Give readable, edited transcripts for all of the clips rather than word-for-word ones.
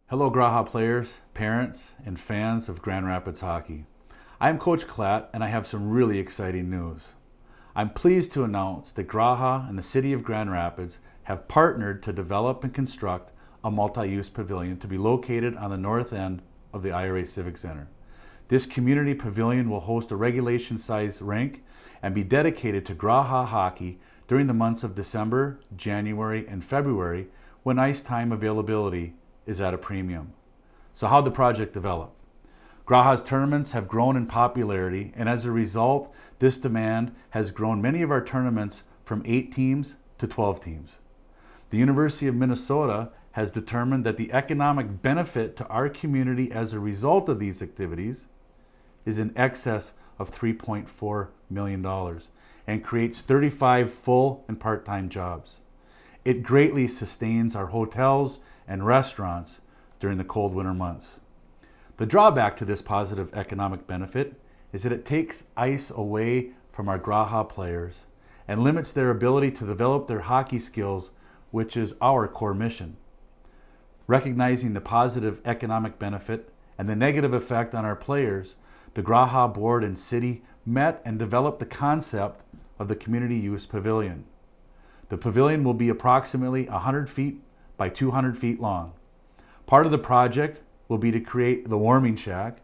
Hello Graha players, parents, and fans of Grand Rapids hockey. I am Coach Klatt and I have some really exciting news. I'm pleased to announce that Graha and the City of Grand Rapids have partnered to develop and construct a multi-use pavilion to be located on the north end of the IRA Civic Center. This community pavilion will host a regulation-sized rink and be dedicated to Graha hockey during the months of December, January, and February when ice time availability is at a premium. So how'd the project develop? Graha's tournaments have grown in popularity, and as a result, this demand has grown many of our tournaments from 8 teams to 12 teams. The University of Minnesota has determined that the economic benefit to our community as a result of these activities is in excess of $3.4 million and creates 35 full and part-time jobs. It greatly sustains our hotels and restaurants during the cold winter months. The drawback to this positive economic benefit is that it takes ice away from our Graha players and limits their ability to develop their hockey skills, which is our core mission. Recognizing the positive economic benefit and the negative effect on our players, the Graha board and city met and developed the concept of the community use pavilion. The pavilion will be approximately 100 feet by 200 feet long. Part of the project will be to create the warming shack,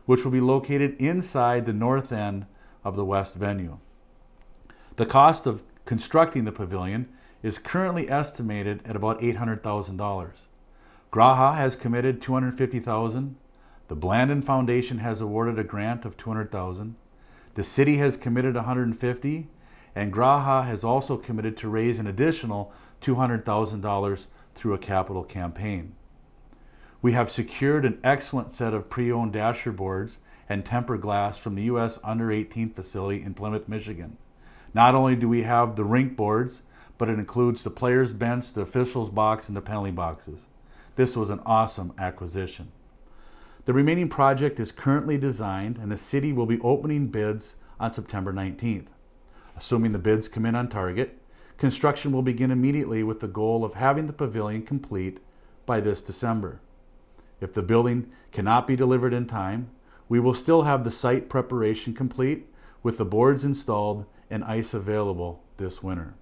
which will be located inside the north end of the west venue. The cost of constructing the pavilion is currently estimated at about $800,000. Graha has committed $250,000. The Blandon Foundation has awarded a grant of $200,000. The city has committed $150,000, and Graha has also committed to raise an additional $200,000 through a capital campaign. We have secured an excellent set of pre-owned dasher boards and tempered glass from the U.S. Under-18 facility in Plymouth, Michigan. Not only do we have the rink boards, but it includes the players' bench, the officials' box, and the penalty boxes. This was an awesome acquisition. The remaining project is currently designed, and the city will be opening bids on September 19th. Assuming the bids come in on target, construction will begin immediately with the goal of having the pavilion complete by this December. If the building cannot be delivered in time, we will still have the site preparation complete with the boards installed and ice available this winter.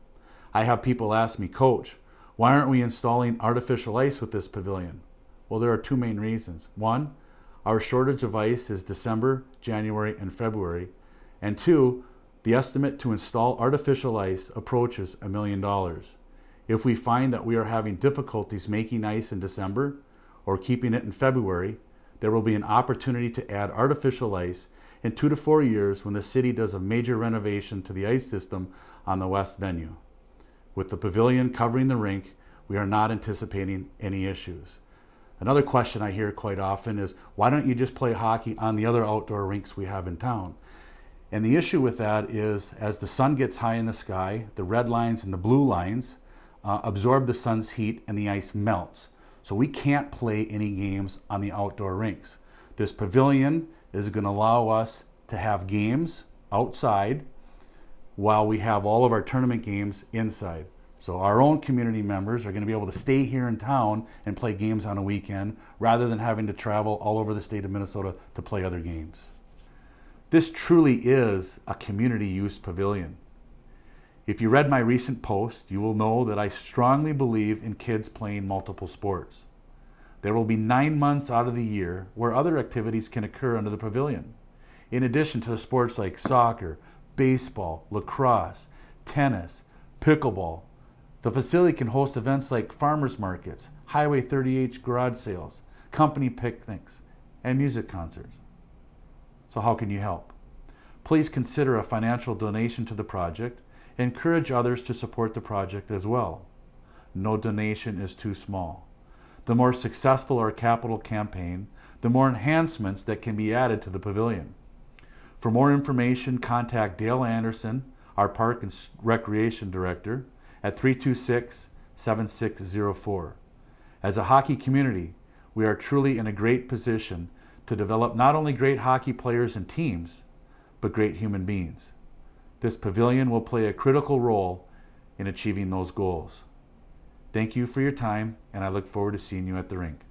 I have people ask me, Coach, why aren't we installing artificial ice with this pavilion? Well, there are two main reasons. One, our shortage of ice is December, January, and February. And two, the estimate to install artificial ice approaches $1 million. If we find that we are having difficulties making ice in December or keeping it in February, there will be an opportunity to add artificial ice in 2 to 4 years when the city does a major renovation to the ice system on the west venue. With the pavilion covering the rink, we are not anticipating any issues. Another question I hear quite often is, why don't you just play hockey on the other outdoor rinks we have in town? And the issue with that is, as the sun gets high in the sky, the red lines and the blue lines absorb the sun's heat and the ice melts. So we can't play any games on the outdoor rinks. This pavilion is going to allow us to have games outside while we have all of our tournament games inside. So our own community members are going to be able to stay here in town and play games on a weekend rather than having to travel all over the state of Minnesota to play other games. This truly is a community use pavilion. If you read my recent post, you will know that I strongly believe in kids playing multiple sports. There will be 9 months out of the year where other activities can occur under the pavilion. In addition to the sports like soccer, baseball, lacrosse, tennis, pickleball, the facility can host events like farmers markets, Highway 38 garage sales, company picnics, and music concerts. So how can you help? Please consider a financial donation to the project. Encourage others to support the project as well. No donation is too small. The more successful our capital campaign, the more enhancements that can be added to the pavilion. For more information, contact Dale Anderson, our Park and Recreation Director, at 326-7604. As a hockey community, we are truly in a great position to develop not only great hockey players and teams, but great human beings. This pavilion will play a critical role in achieving those goals. Thank you for your time, and I look forward to seeing you at the rink.